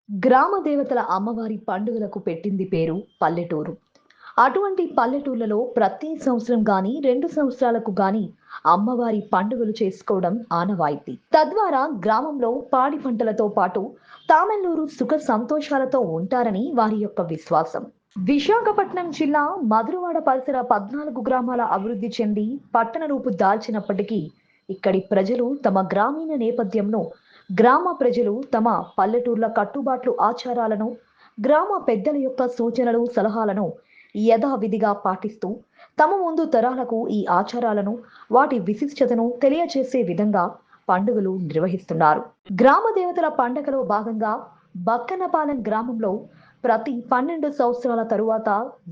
గ్రామ దేవతల అమ్మవారి పండుగలకు పెట్టింది పేరు పల్లెటూరు. అటువంటి పల్లెటూర్లలో ప్రతి సంవత్సరం గాని 2 సంవత్సరాలకు గాని అమ్మవారి పండుగలు చేసుకోవడం ఆనవాయితీ. తద్వారా గ్రామంలో పాడి పంటలతో పాటు తామెల్లూరు సుఖ సంతోషాలతో ఉంటారని వారి యొక్క విశ్వాసం. విశాఖపట్నం జిల్లా మధురవాడ పరిసర 14 గ్రామాల అభివృద్ధి చెంది పట్టణ రూపు దాల్చినప్పటికీ ఇక్కడి ప్రజలు తమ గ్రామీణ నేపథ్యంలో గ్రామ ప్రజలు తమ పల్లెటూర్ల కట్టుబాట్లు ఆచారాలను గ్రామ పెద్దల యొక్క సూచనలు సలహాలను యథావిధిగా పాటిస్తూ తమ ముందు తరాలకు ఈ ఆచారాలను వాటి విశిష్టతను తెలియచేసే విధంగా పండుగలు నిర్వహిస్తున్నారు. గ్రామ దేవతల పండుగలో భాగంగా బక్కనపాలెం గ్రామంలో ప్రతి 12 సంవత్సరాల తరువాత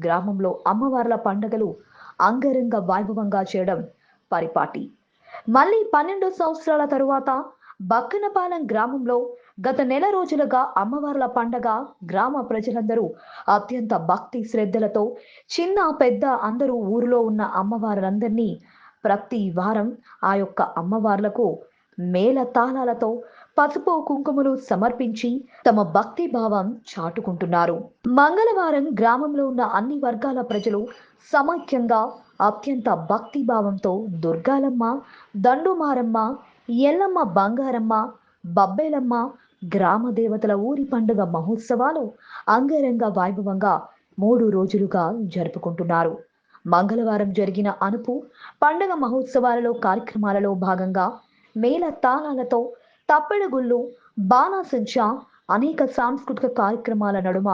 గ్రామంలో అమ్మవార్ల పండుగలు అంగరంగ వైభవంగా చేయడం పరిపాటి. మళ్ళీ 12 సంవత్సరాల తరువాత బక్కనపాలెం గ్రామంలో గత నెల రోజులుగా అమ్మవార్ల పండగ గ్రామ ప్రజలందరూ అత్యంత భక్తి శ్రద్ధలతో చిన్న పెద్ద అందరూ ఊరిలో ఉన్న అమ్మవార్లందరినీ ప్రతి వారం ఆ యొక్క అమ్మవార్లకు మేళ తాళాలతో పసుపు కుంకుమలు సమర్పించి తమ భక్తి భావం చాటుకుంటున్నారు. మంగళవారం గ్రామంలో ఉన్న అన్ని వర్గాల ప్రజలు సమైక్యంగా అత్యంత భక్తి భావంతో దుర్గాలమ్మ, దండుమారమ్మ, ఎల్లమ్మ బంగారమ్మ, బబ్బేలమ్మ గ్రామ దేవతల ఊరి పండుగ మహోత్సవాలు అంగరంగ వైభవంగా 3 రోజులుగా జరుపుకుంటున్నారు. మంగళవారం జరిగిన అనుపు పండుగ మహోత్సవాలలో కార్యక్రమాలలో భాగంగా మేళ తాళాలతో తప్పెడగుళ్ళు, బాణాసంచా అనేక సాంస్కృతిక కార్యక్రమాల నడుమ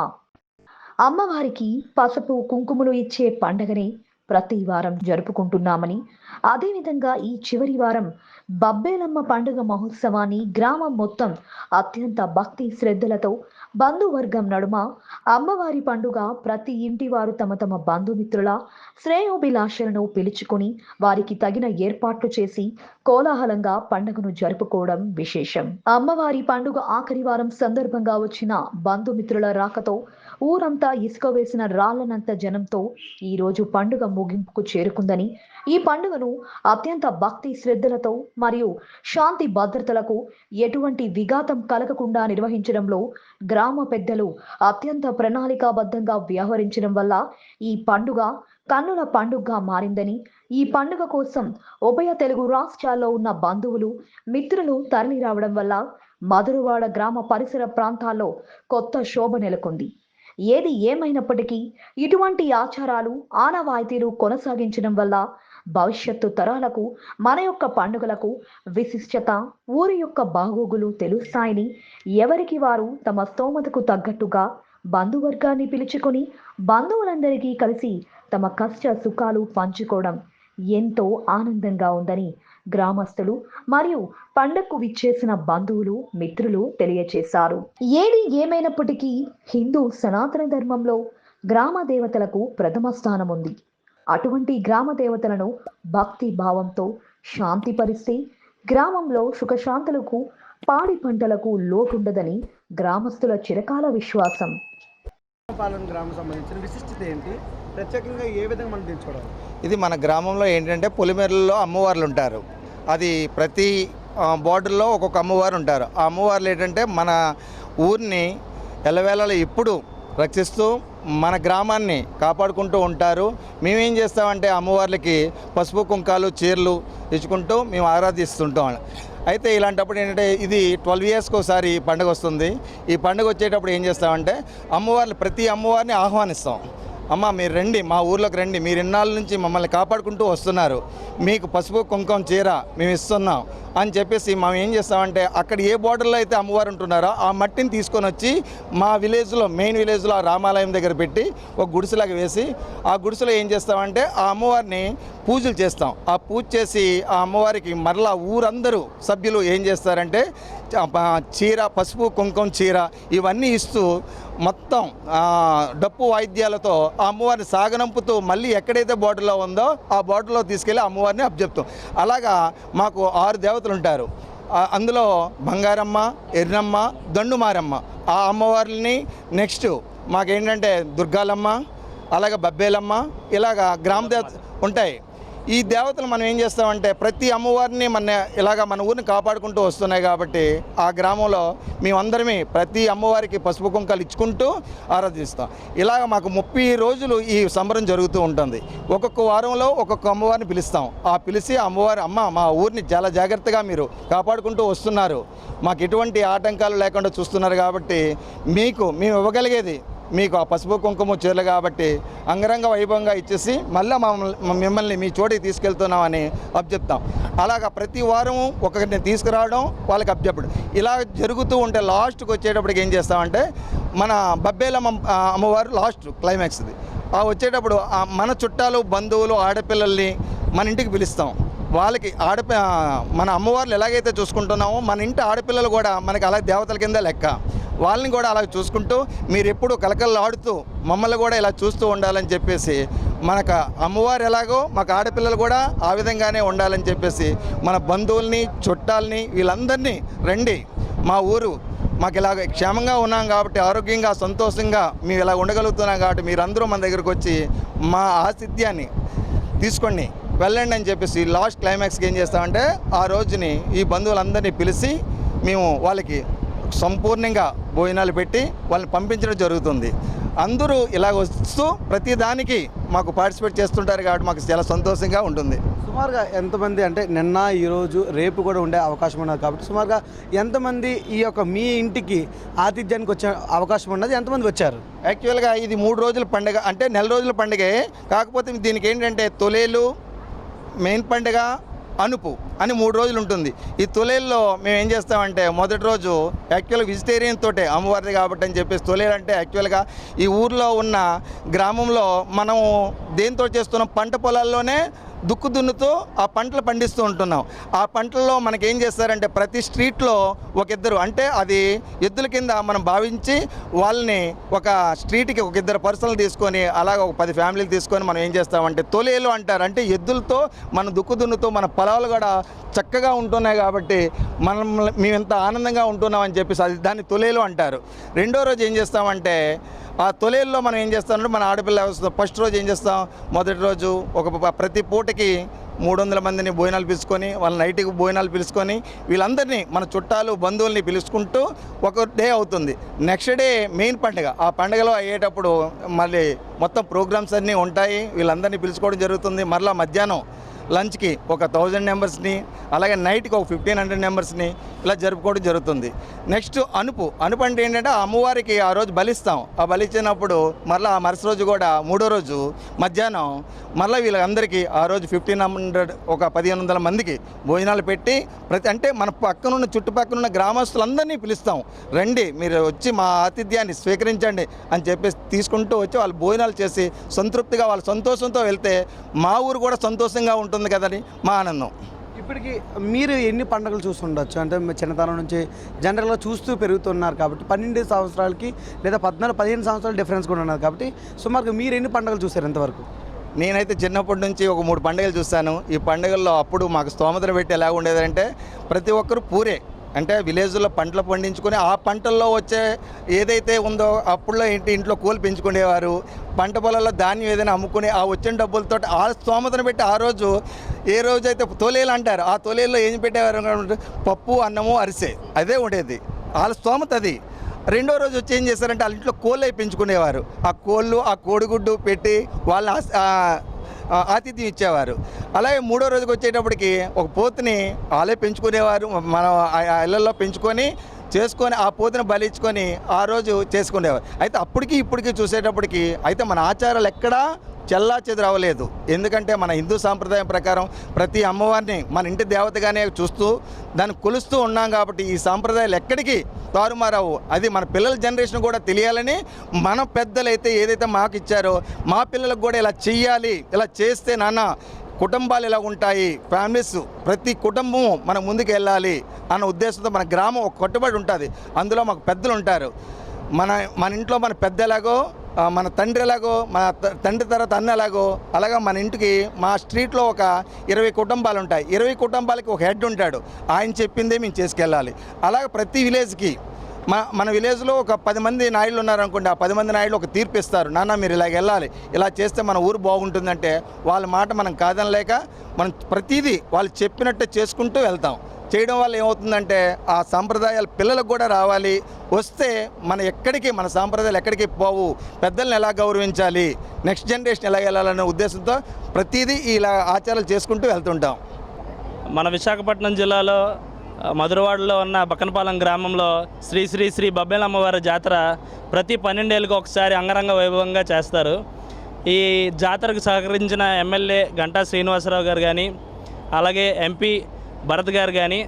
అమ్మవారికి పసుపు కుంకుమలు ఇచ్చే పండగని ప్రతి వారం జరుపుకుంటున్నామని, అదేవిధంగా ఈ చివరి వారం బబ్బేలమ్మ పండుగ మహోత్సవాన్ని గ్రామం మొత్తం అత్యంత భక్తి శ్రద్ధలతో బంధువర్గం నడుమ అమ్మవారి పండుగ ప్రతి ఇంటి వారు తమ తమ బంధుమిత్రుల శ్రేయోభిలాషలను పిలుచుకొని వారికి తగిన ఏర్పాట్లు చేసి కోలాహలంగా పండుగను జరుపుకోవడం విశేషం. అమ్మవారి పండుగ ఆఖరి వారం సందర్భంగా వచ్చిన బంధుమిత్రుల రాకతో ఊరంతా ఇసుక వేసిన రాళ్లనంత జనంతో ఈ రోజు పండుగ ముగింపుకు చేరుకుందని, ఈ పండుగను అత్యంత భక్తి శ్రద్ధలతో మరియు శాంతి భద్రతలకు ఎటువంటి విఘాతం కలగకుండా నిర్వహించడంలో గ్రామ పెద్దలు అత్యంత ప్రణాళికాబద్ధంగా వ్యవహరించడం వల్ల ఈ పండుగ కన్నుల పండుగగా మారిందని, ఈ పండుగ కోసం ఉభయ తెలుగు రాష్ట్రాల్లో ఉన్న బంధువులు మిత్రులు తరలి రావడం వల్ల మధురవాడ గ్రామ పరిసర ప్రాంతాల్లో కొత్త శోభ నెలకొంది. ఏది ఏమైనప్పటికీ ఇటువంటి ఆచారాలు ఆనవాయితీలు కొనసాగించడం వల్ల భవిష్యత్తు తరాలకు మన యొక్క పండుగలకు విశిష్టత, ఊరి యొక్క బాగోగులు తెలుస్తాయని ఎవరికి వారు తమ స్తోమతకు తగ్గట్టుగా బంధువర్గాన్ని పిలుచుకొని బంధువులందరికీ కలిసి తమ కష్ట సుఖాలు పంచుకోవడం ఎంతో ఆనందంగా ఉందని గ్రామస్తులు మరియు పండగకు విచ్చేసిన బంధువులు మిత్రులు తెలియచేశారు. ఏది ఏమైనప్పటికీ హిందూ సనాతన ధర్మంలో గ్రామ దేవతలకు ప్రథమ స్థానం ఉంది. అటువంటి గ్రామ దేవతలను భక్తి భావంతో శాంతిపరిస్తే గ్రామంలో సుఖశాంతులకు పాడి పంటలకు లోటుండదని గ్రామస్తుల చిరకాల విశ్వాసం. పాలన గ్రామం సంబంధించిన విశిష్టత ఏంటి? ప్రత్యేకంగా ఏ విధంగా మనం తెలుసుకోవడం? ఇది మన గ్రామంలో ఏంటంటే పొలిమేరల్లో అమ్మవార్లు ఉంటారు. అది ప్రతి బోర్డర్లో ఒక్కొక్క అమ్మవారు ఉంటారు. ఆ అమ్మవార్లు ఏంటంటే మన ఊరిని ఎల్లవేళలా ఎప్పుడు రక్షిస్తూ మన గ్రామాన్ని కాపాడుకుంటూ ఉంటారు. మేమేం చేస్తామంటే అమ్మవార్లకి పసుపు కుంకాలు చీరలు ఇచ్చుకుంటూ మేము ఆరాధిస్తుంటాం. అయితే ఇలాంటప్పుడు ఏంటంటే ఇది 12 ఇయర్స్కి ఒకసారి పండుగ వస్తుంది. ఈ పండుగ వచ్చేటప్పుడు ఏం చేస్తామంటే ప్రతి అమ్మవారిని ఆహ్వానిస్తాం. అమ్మ మీరు రండి, మా ఊర్లోకి రండి, మీరు ఇన్నాళ్ళ నుంచి మమ్మల్ని కాపాడుకుంటూ వస్తున్నారు, మీకు పసుపు కుంకుమ చీర మేము ఇస్తున్నాం అని చెప్పేసి మేము ఏం చేస్తామంటే అక్కడ ఏ బోర్డర్లో అయితే అమ్మవారు ఉంటున్నారో ఆ మట్టిని తీసుకొని వచ్చి మా విలేజ్లో మెయిన్ విలేజ్లో ఆ రామాలయం దగ్గర పెట్టి ఒక గుడిసెలాగా వేసి ఆ గుడిసెలో ఏం చేస్తామంటే ఆ అమ్మవారిని పూజలు చేస్తాం. ఆ పూజ చేసి ఆ అమ్మవారికి మరలా ఊరందరూ సభ్యులు ఏం చేస్తారంటే చీర, పసుపు కుంకుమ చీర ఇవన్నీ ఇస్తూ మొత్తం డప్పు వాయిద్యాలతో ఆ అమ్మవారిని సాగనంపుతూ మళ్ళీ ఎక్కడైతే బోర్డర్లో ఉందో ఆ బోర్డర్లో తీసుకెళ్ళి అమ్మవారిని అప్పచెప్తాం. అలాగా మాకు 6 దేవతలు ఉంటారు. అందులో బంగారమ్మ, ఎర్రమ్మ, దండుమారమ్మ ఆ అమ్మవారిని నెక్స్ట్ మాకేంటంటే దుర్గాలమ్మ, అలాగే బబ్బేలమ్మ, ఇలాగా గ్రామ దేవత ఉంటాయి. ఈ దేవతలు మనం ఏం చేస్తామంటే ప్రతి అమ్మవారిని మన ఊరిని కాపాడుకుంటూ వస్తున్నాయి కాబట్టి ఆ గ్రామంలో మేమందరమే ప్రతి అమ్మవారికి పసుపు కుంకాలు ఇచ్చుకుంటూ ఆరాధిస్తాం. ఇలాగ మాకు 30 రోజులు ఈ సంబరం జరుగుతూ ఉంటుంది. ఒక్కొక్క వారంలో ఒక్కొక్క అమ్మవారిని పిలుస్తాం. ఆ పిలిచి అమ్మవారి మా ఊరిని చాలా జాగ్రత్తగా మీరు కాపాడుకుంటూ వస్తున్నారు, మాకు ఎటువంటి ఆటంకాలు లేకుండా చూస్తున్నారు కాబట్టి మేము ఇవ్వగలిగేది మీకు ఆ పసుపు కుంకుమ చీరలు కాబట్టి అంగరంగ వైభవంగా ఇచ్చేసి మళ్ళీ మిమ్మల్ని మీ చోటికి తీసుకెళ్తున్నామని అప్పచెప్తాం. అలాగా ప్రతి వారం ఒకరిని తీసుకురావడం, వాళ్ళకి అప్పచెప్పడం ఇలా జరుగుతూ ఉంటే లాస్ట్కి వచ్చేటప్పటికి ఏం చేస్తామంటే మన బబ్బేలమ్మ అమ్మవారు లాస్ట్ క్లైమాక్స్ది. ఆ వచ్చేటప్పుడు మన చుట్టాలు బంధువులు ఆడపిల్లల్ని మన ఇంటికి పిలుస్తాం. వాళ్ళకి మన అమ్మవార్లు ఎలాగైతే చూసుకుంటున్నామో మన ఇంటి ఆడపిల్లలు కూడా మనకి అలా దేవతల కింద లెక్క. వాళ్ళని కూడా అలా చూసుకుంటూ మీరు ఎప్పుడు కలకల్లాడుతూ మమ్మల్ని కూడా ఇలా చూస్తూ ఉండాలని చెప్పేసి మనకు అమ్మవారు ఎలాగో మాకు ఆడపిల్లలు కూడా ఆ విధంగానే ఉండాలని చెప్పేసి మన బంధువుల్ని చుట్టాలని వీళ్ళందరినీ రండి, మా ఊరు మాకు ఇలాగ క్షేమంగా ఉన్నాం కాబట్టి ఆరోగ్యంగా సంతోషంగా మేము ఇలా ఉండగలుగుతున్నాం కాబట్టి మీరందరూ మన దగ్గరకు వచ్చి మా ఆతిథ్యాన్ని తీసుకోండి వెళ్ళండి అని చెప్పేసి లాస్ట్ క్లైమాక్స్కి ఏం చేస్తామంటే ఆ రోజుని ఈ బంధువులందరినీ పిలిచి మేము వాళ్ళకి సంపూర్ణంగా భోజనాలు పెట్టి వాళ్ళని పంపించడం జరుగుతుంది. అందరూ ఇలా వస్తూ ప్రతిదానికి మాకు పార్టిసిపేట్ చేస్తుంటారు కాబట్టి మాకు చాలా సంతోషంగా ఉంటుంది. సుమారుగా ఎంతమంది అంటే నిన్న ఈరోజు రేపు కూడా ఉండే అవకాశం ఉన్నది కాబట్టి సుమారుగా ఎంతమంది ఈ యొక్క మీ ఇంటికి ఆతిథ్యానికి వచ్చే అవకాశం ఉన్నది, ఎంతమంది వచ్చారు? యాక్చువల్గా ఇది 3 రోజుల పండుగ, అంటే నెల రోజుల పండుగే. కాకపోతే దీనికి ఏంటంటే తొలేలు, మెయిన్ పండుగ, అనుపు అని 3 రోజులు ఉంటుంది. ఈ తొలేల్లో మేము ఏం చేస్తామంటే మొదటి రోజు యాక్చువల్గా వెజిటేరియన్ తోటే అమ్మవారిది కాబట్టి అని చెప్పేసి తొలేలు అంటే యాక్చువల్గా ఈ ఊర్లో ఉన్న గ్రామంలో మనం దేంతో చేస్తున్నాం, పంట పొలాల్లోనే దుక్కు దున్నుతూ ఆ పంటలు పండిస్తూ ఉంటున్నాం. ఆ పంటల్లో మనకేం చేస్తారంటే ప్రతి స్ట్రీట్లో ఒక ఇద్దరు, అంటే అది ఎద్దుల కింద మనం భావించి వాళ్ళని ఒక స్ట్రీట్కి ఒక 2 పర్సన్లు తీసుకొని అలాగ ఒక 10 ఫ్యామిలీలు తీసుకొని మనం ఏం చేస్తామంటే తొలేలు అంటారు. అంటే ఎద్దులతో మనం దుక్కు దున్నుతూ మన పొలాలు కూడా చక్కగా ఉంటున్నాయి కాబట్టి మేము ఎంత ఆనందంగా ఉంటున్నామని చెప్పేసి అది దాన్ని తొలేలు అంటారు. రెండో రోజు ఏం చేస్తామంటే ఆ తొలేల్లో మనం ఏం చేస్తామంటే మన ఆడపిల్ల ఫస్ట్ రోజు ఏం చేస్తాం, మొదటి రోజు ప్రతి పూటకి 300 మందిని భోజనాలు పిలుచుకొని వాళ్ళ నైట్కి భోజనాలు పిలుచుకొని వీళ్ళందరినీ మన చుట్టాలు బంధువుల్ని పిలుచుకుంటూ ఒక డే అవుతుంది. నెక్స్ట్ డే మెయిన్ పండుగ. ఆ పండుగలో అయ్యేటప్పుడు మళ్ళీ మొత్తం ప్రోగ్రామ్స్ అన్నీ ఉంటాయి, వీళ్ళందరినీ పిలుచుకోవడం జరుగుతుంది. మరలా మధ్యాహ్నం లంచ్కి ఒక 1000 మెంబర్స్ని, అలాగే నైట్కి ఒక 1500 మెంబర్స్ని ఇలా జరుపుకోవడం జరుగుతుంది. నెక్స్ట్ అనుపు అంటే ఏంటంటే ఆ అమ్మవారికి ఆ రోజు బలిస్తాం. ఆ బలిచ్చినప్పుడు మళ్ళీ ఆ మరుసటి రోజు కూడా 3వ రోజు మధ్యాహ్నం మళ్ళీ వీళ్ళందరికీ ఆ రోజు 1500 ఒక 1500 మందికి భోజనాలు పెట్టి అంటే మన పక్కనున్న చుట్టుపక్కల గ్రామస్తులందరినీ పిలుస్తాం, రండి మీరు వచ్చి మా ఆతిథ్యాన్ని స్వీకరించండి అని చెప్పేసి తీసుకుంటూ వచ్చి వాళ్ళు భోజనాలు చేసి సంతృప్తిగా వాళ్ళ సంతోషంతో వెళ్తే మా ఊరు కూడా సంతోషంగా ఉంటుంది కదని మా ఆనందం. ఇప్పటికి మీరు ఎన్ని పండుగలు చూస్తుండొచ్చు? అంటే మీ చిన్నతనం నుంచి జనరల్గా చూస్తూ పెరుగుతున్నారు కాబట్టి 12 సంవత్సరాలకి లేదా 14-15 సంవత్సరాల డిఫరెన్స్ కూడా ఉన్నది కాబట్టి సుమారుగా మీరు ఎన్ని పండుగలు చూసారు ఇంతవరకు? నేనైతే చిన్నప్పటి నుంచి ఒక 3 పండుగలు చూస్తాను. ఈ పండుగల్లో అప్పుడు మాకు స్తోమతను పెట్టి ఎలా ఉండేదంటే ప్రతి ఒక్కరు పూరే, అంటే విలేజ్లో పంటలు పండించుకొని ఆ పంటల్లో వచ్చే ఏదైతే ఉందో అప్పుడులో ఇంట్లో కూలి పెంచుకునేవారు, పంట పొలాల్లో ధాన్యం ఏదైనా అమ్ముకుని ఆ వచ్చిన డబ్బులతో ఆ స్తోమతను పెట్టి ఆ రోజు ఏ రోజైతే తొలేలు అంటారు ఆ తొలేల్లో ఏం పెట్టేవారు, పప్పు అన్నము అరిసె అదే ఉండేది, వాళ్ళ స్తోమత అది. రెండో రోజు వచ్చి ఏం చేస్తారంటే వాళ్ళ ఇంట్లో కోళ్ళు అవి పెంచుకునేవారు, ఆ కోళ్ళు ఆ కోడిగుడ్డు పెట్టి వాళ్ళ ఆతిథ్యం ఇచ్చేవారు. అలాగే 3వ రోజుకి వచ్చేటప్పటికి ఒక పోతుని వాళ్ళే పెంచుకునేవారు, మనం ఇళ్ళల్లో పెంచుకొని చేసుకొని ఆ పోతుని బలిచ్చుకొని ఆ రోజు చేసుకునేవారు. అయితే అప్పటికి ఇప్పటికీ చూసేటప్పటికి అయితే మన ఆచారాలు ఎక్కడా చెల్లా చెదరవలేదు. ఎందుకంటే మన హిందూ సాంప్రదాయం ప్రకారం ప్రతి అమ్మవారిని మన ఇంటి దేవతగానే చూస్తూ దాన్ని కొలుస్తూ ఉన్నాం కాబట్టి ఈ సాంప్రదాయాలు ఎక్కడికి తారుమారావు. అది మన పిల్లల జనరేషన్ కూడా తెలియాలని మన పెద్దలైతే ఏదైతే మాకు ఇచ్చారో మా పిల్లలకు కూడా ఇలా చెయ్యాలి, ఇలా చేస్తే నాన్న కుటుంబాలు ఇలా ఉంటాయి, ఫ్యామిలీస్ ప్రతి కుటుంబం మనం ముందుకు వెళ్ళాలి అన్న ఉద్దేశంతో మన గ్రామం ఒక కట్టుబడి ఉంటుంది. అందులో మాకు పెద్దలు ఉంటారు. మన ఇంట్లో మన పెద్ద ఎలాగో, మన తండ్రి ఎలాగో, మన తండ్రి తర్వాత అన్న ఎలాగో, అలాగా మన ఇంటికి మా స్ట్రీట్లో ఒక 20 కుటుంబాలు ఉంటాయి. 20 కుటుంబాలకి ఒక హెడ్ ఉంటాడు, ఆయన చెప్పిందే మేము చేసుకెళ్ళాలి. అలాగే ప్రతి విలేజ్కి మన విలేజ్లో ఒక 10 మంది నాయుళ్ళు ఉన్నారనుకోండి, ఆ 10 మంది నాయుళ్ళు ఒక తీర్పు ఇస్తారు, నాన్న మీరు ఇలాగ వెళ్ళాలి, ఇలా చేస్తే మన ఊరు బాగుంటుందంటే వాళ్ళ మాట మనం కాదనలేక మనం ప్రతిదీ వాళ్ళు చెప్పినట్టే చేసుకుంటూ వెళ్తాం. చేయడం వల్ల ఏమవుతుందంటే ఆ సాంప్రదాయాలు పిల్లలకు కూడా రావాలి, వస్తే మన సాంప్రదాయాలు ఎక్కడికి పోవు, పెద్దల్ని ఎలా గౌరవించాలి, నెక్స్ట్ జనరేషన్ ఎలా వెళ్ళాలనే ఉద్దేశంతో ప్రతిదీ ఇలా ఆచారాలు చేసుకుంటూ వెళ్తుంటాం. మన విశాఖపట్నం జిల్లాలో మధురవాడలో ఉన్న బక్కనపాలెం గ్రామంలో శ్రీ శ్రీ శ్రీ బబ్బేల అమ్మవారి జాతర ప్రతి 12 ఏళ్ళకి ఒకసారి అంగరంగ వైభవంగా చేస్తారు. ఈ జాతరకు సహకరించిన ఎమ్మెల్యే గంటా శ్రీనివాసరావు గారు కానీ, అలాగే ఎంపీ భరత్ గారు కానీ,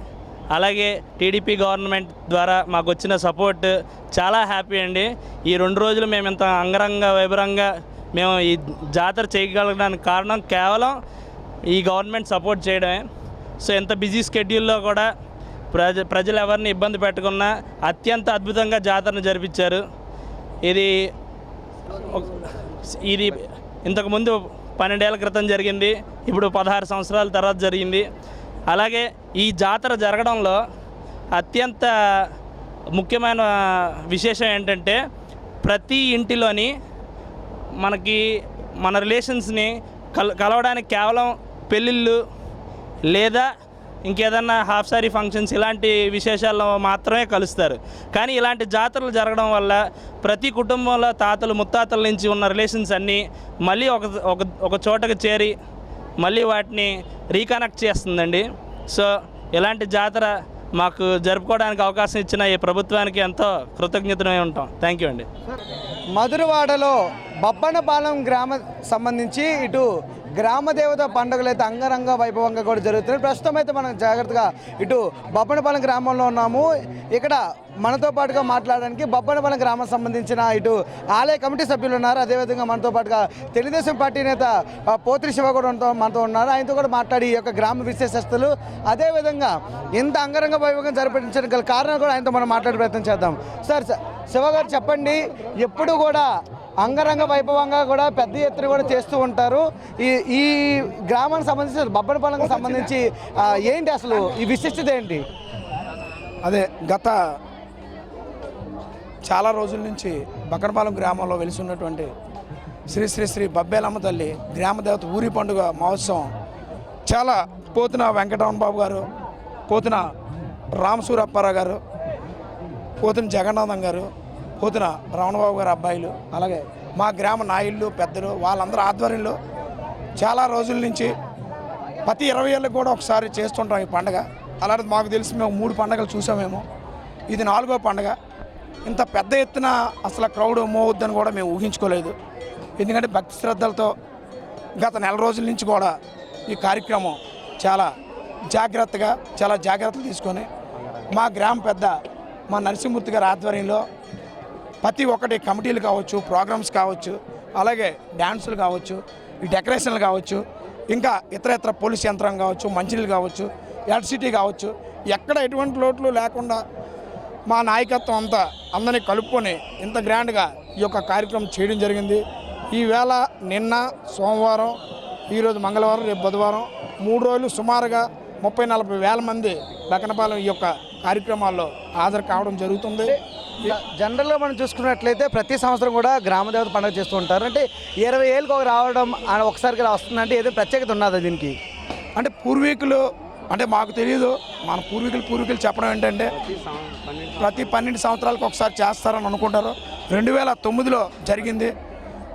అలాగే టీడీపీ గవర్నమెంట్ ద్వారా మాకు వచ్చిన సపోర్ట్ చాలా హ్యాపీ అండి. ఈ 2 రోజులు మేము ఇంత అంగరంగ వైభవంగా మేము ఈ జాతర చేయగలగడానికి కారణం కేవలం ఈ గవర్నమెంట్ సపోర్ట్ చేయడమే. సో ఎంత బిజీ స్కెడ్యూల్లో కూడా ప్రజలు ఎవరిని ఇబ్బంది పెట్టకుండా అత్యంత అద్భుతంగా జాతరను జరిపించారు. ఇది ఇంతకుముందు 12 ఏళ్ల క్రితం జరిగింది, ఇప్పుడు 16 సంవత్సరాల తర్వాత జరిగింది. అలాగే ఈ జాతర జరగడంలో అత్యంత ముఖ్యమైన విశేషం ఏంటంటే ప్రతి ఇంటిలోని మన రిలేషన్స్ని కలవడానికి కేవలం పెళ్ళిళ్ళు లేదా ఇంకేదన్నా హాఫ్ సారీ ఫంక్షన్స్ ఇలాంటి విశేషాల్లో మాత్రమే కలుస్తారు. కానీ ఇలాంటి జాతరలు జరగడం వల్ల ప్రతి కుటుంబంలో తాతలు ముత్తాతల నుంచి ఉన్న రిలేషన్స్ అన్నీ మళ్ళీ ఒక చోటకు చేరి మళ్ళీ వాటిని రీకనెక్ట్ చేస్తుందండి. సో ఇలాంటి జాతర మాకు జరుపుకోవడానికి అవకాశం ఇచ్చిన ఈ ప్రభుత్వానికి ఎంతో కృతజ్ఞతమై ఉంటాం. థ్యాంక్ యూ అండి. మధురవాడలో బబ్బనపాలెం గ్రామ సంబంధించి ఇటు గ్రామ దేవత పండుగలు అయితే అంగరంగ వైభవంగా కూడా జరుగుతున్నాయి. ప్రస్తుతం అయితే మనం జాగ్రత్తగా ఇటు బబ్బనపాలెం గ్రామంలో ఉన్నాము. ఇక్కడ మనతో పాటుగా మాట్లాడడానికి బబ్బనపాలెం గ్రామం సంబంధించిన ఇటు ఆలయ కమిటీ సభ్యులు ఉన్నారు. అదేవిధంగా మనతో పాటుగా తెలుగుదేశం పార్టీ నేత పోత్రి శివ కూడా మనతో ఉన్నారు. ఆయనతో కూడా మాట్లాడి ఈ యొక్క గ్రామ విశేషస్తులు అదేవిధంగా ఇంత అంగరంగ వైభవంగా జరిపించడానికి గల కారణాలు కూడా ఆయనతో మనం మాట్లాడే ప్రయత్నం చేద్దాం. సార్ శివ గారు చెప్పండి, ఎప్పుడు కూడా అంగరంగ వైభవంగా కూడా పెద్ద ఎత్తున కూడా చేస్తూ ఉంటారు. ఈ గ్రామానికి సంబంధించి బబ్బనపాలెంకి సంబంధించి ఏంటి అసలు ఈ విశిష్టత ఏంటి? అదే గత చాలా రోజుల నుంచి బక్కనపాలెం గ్రామంలో వెలిసి ఉన్నటువంటి శ్రీ శ్రీ శ్రీ బబ్బేలమ్మ తల్లి గ్రామ దేవత ఊరి పండుగ మహోత్సవం చాలా పోతున వెంకటరమణ బాబు గారు, పోతున రామసూరప్పారావు గారు, పోతున జగన్నాథం గారు, పోతున రమణబాబు గారు అబ్బాయిలు, అలాగే మా గ్రామ నాయుళ్ళు పెద్దలు వాళ్ళందరూ ఆధ్వర్యంలో చాలా రోజుల నుంచి ప్రతి 20 ఏళ్ళకి కూడా ఒకసారి చేస్తుంటాం ఈ పండుగ. అలాంటిది మాకు తెలిసి మేము 3 పండుగలు చూసామేమో, ఇది 4వ పండుగ. ఇంత పెద్ద ఎత్తున అసలు క్రౌడ్ మోవద్దని కూడా మేము ఊహించుకోలేదు. ఎందుకంటే భక్తి శ్రద్ధలతో గత 4 రోజుల నుంచి కూడా ఈ కార్యక్రమం చాలా జాగ్రత్తలు తీసుకొని మా గ్రామ పెద్ద మా నరసింహమూర్తి గారి ఆధ్వర్యంలో ప్రతి ఒక్కటి కమిటీలు కావచ్చు, ప్రోగ్రామ్స్ కావచ్చు, అలాగే డ్యాన్సులు కావచ్చు, ఈ డెకరేషన్లు కావచ్చు, ఇంకా ఇతర పోలీస్ యంత్రం కావచ్చు, మంచినీళ్ళు కావచ్చు, ఎలక్ట్రిసిటీ కావచ్చు, ఎక్కడ ఎటువంటి లోట్లు లేకుండా మా నాయకత్వం అంతా అందరినీ కలుపుకొని ఇంత గ్రాండ్గా ఈ యొక్క కార్యక్రమం చేయడం జరిగింది. ఈవేళ నిన్న సోమవారం, ఈరోజు మంగళవారం, రేపు బుధవారం 3 రోజులు సుమారుగా 30-40 వేల మంది బక్కనపాలెం ఈ యొక్క కార్యక్రమాల్లో హాజరు కావడం జరుగుతుంది. జనరల్గా మనం చూసుకున్నట్లయితే ప్రతి సంవత్సరం కూడా గ్రామ దేవత పండుగ చేస్తూ ఉంటారు. అంటే 20 ఏళ్ళకి ఒక రావడం ఒకసారికి వస్తుందంటే ఏదో ప్రత్యేకత ఉన్నదా దీనికి? అంటే పూర్వీకులు అంటే మాకు తెలియదు, మన పూర్వీకులు చెప్పడం ఏంటంటే ప్రతి 12 సంవత్సరాలకు ఒకసారి చేస్తారని అనుకుంటారు. 2009లో జరిగింది.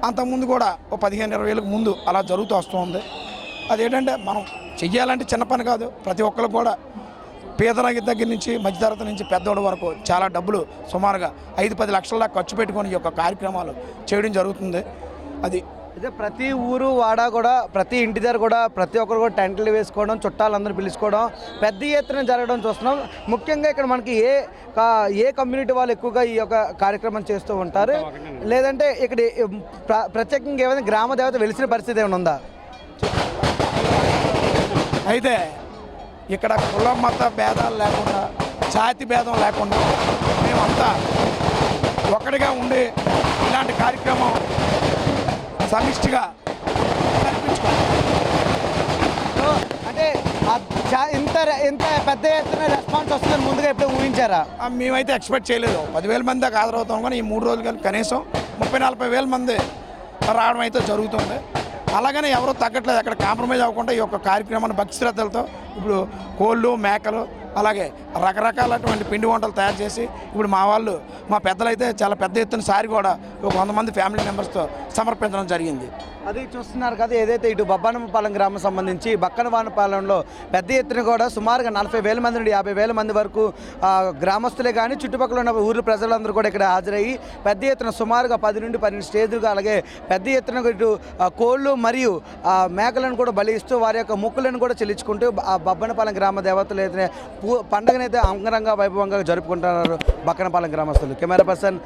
అంతకుముందు కూడా ఓ 15-20 ఏళ్ళకి ముందు అలా జరుగుతూ వస్తుంది. అదేంటంటే మనం చెయ్యాలంటే చిన్న పని కాదు. ప్రతి ఒక్కరు కూడా పేదరాగి దగ్గర నుంచి మధ్యతరగతి నుంచి పెద్దోడు వరకు చాలా డబ్బులు సుమారుగా 5-10 లక్షల దాకా ఖర్చు పెట్టుకొని ఈ యొక్క కార్యక్రమాలు చేయడం జరుగుతుంది. అది అయితే ప్రతి ఊరు వాడ కూడా ప్రతి ఇంటి దగ్గర కూడా ప్రతి ఒక్కరు కూడా టెంట్లు వేసుకోవడం, చుట్టాలందరూ పిలుచుకోవడం పెద్ద ఎత్తున జరగడం చూస్తున్నాం. ముఖ్యంగా ఇక్కడ మనకి ఏ కమ్యూనిటీ వాళ్ళు ఎక్కువగా ఈ యొక్క కార్యక్రమం చేస్తూ ఉంటారు, లేదంటే ఇక్కడ ప్రత్యేకంగా ఏమైనా గ్రామ దేవత వెలిసిన పరిస్థితి ఏమైనా ఉందా? అయితే ఇక్కడ కుల మత భేదాలు లేకుండా, జాతి భేదం లేకుండా మేమంతా ఒకటిగా ఉండి ఇలాంటి కార్యక్రమం సమిష్టిగా జరిపించుకోవాలి. అంటే ఇంత పెద్ద ఎత్తున రెస్పాన్స్ వస్తుందని ముందుగా ఎప్పుడూ ఊహించారా? మేమైతే ఎక్స్పెక్ట్ చేయలేదు. 10,000 మంది దాకా హాజరవుతాం, కానీ ఈ 3 రోజులు కానీ కనీసం 30,000-40,000 మంది రావడం అయితే జరుగుతుంది. అలాగనే ఎవరూ తగ్గట్లేదు. అక్కడ కాంప్రమైజ్ అవ్వకుండా ఈ యొక్క కార్యక్రమాన్ని భక్తి శ్రద్ధలతో ఇప్పుడు కోళ్ళు, మేకలు, అలాగే రకరకాలటువంటి పిండి వంటలు తయారు చేసి ఇప్పుడు మా పెద్దలైతే చాలా పెద్ద ఎత్తున సారి కూడా ఒక 100 మంది ఫ్యామిలీ మెంబర్స్తో సమర్పించడం జరిగింది. అది చూస్తున్నారు కదా, ఏదైతే ఇటు బబ్బనపాలెం గ్రామం సంబంధించి బక్కనవానపాలెంలో పెద్ద ఎత్తున కూడా సుమారుగా 40,000 మంది నుండి 50,000 మంది వరకు గ్రామస్తులే కానీ చుట్టుపక్కల ఉన్న ఊరు ప్రజలందరూ కూడా ఇక్కడ హాజరయ్యి పెద్ద ఎత్తున సుమారుగా 10 నుండి 12 స్టేజ్లుగా, అలాగే పెద్ద ఎత్తున ఇటు కోళ్ళు మరియు మేకలను కూడా బలి ఇస్తూ వారి యొక్క మొక్కులను కూడా చెల్లించుకుంటూ ఆ బబ్బనపాలెం గ్రామ దేవతలు అయితే పండుగనైతే అంగరంగ వైభవంగా జరుపుకుంటున్నారు బక్కనపాలెం గ్రామస్తులు. కెమెరా పర్సన్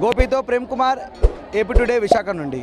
గోపితో ప్రేమ్ కుమార్, ఏపీ టుడే, విశాఖ నుండి.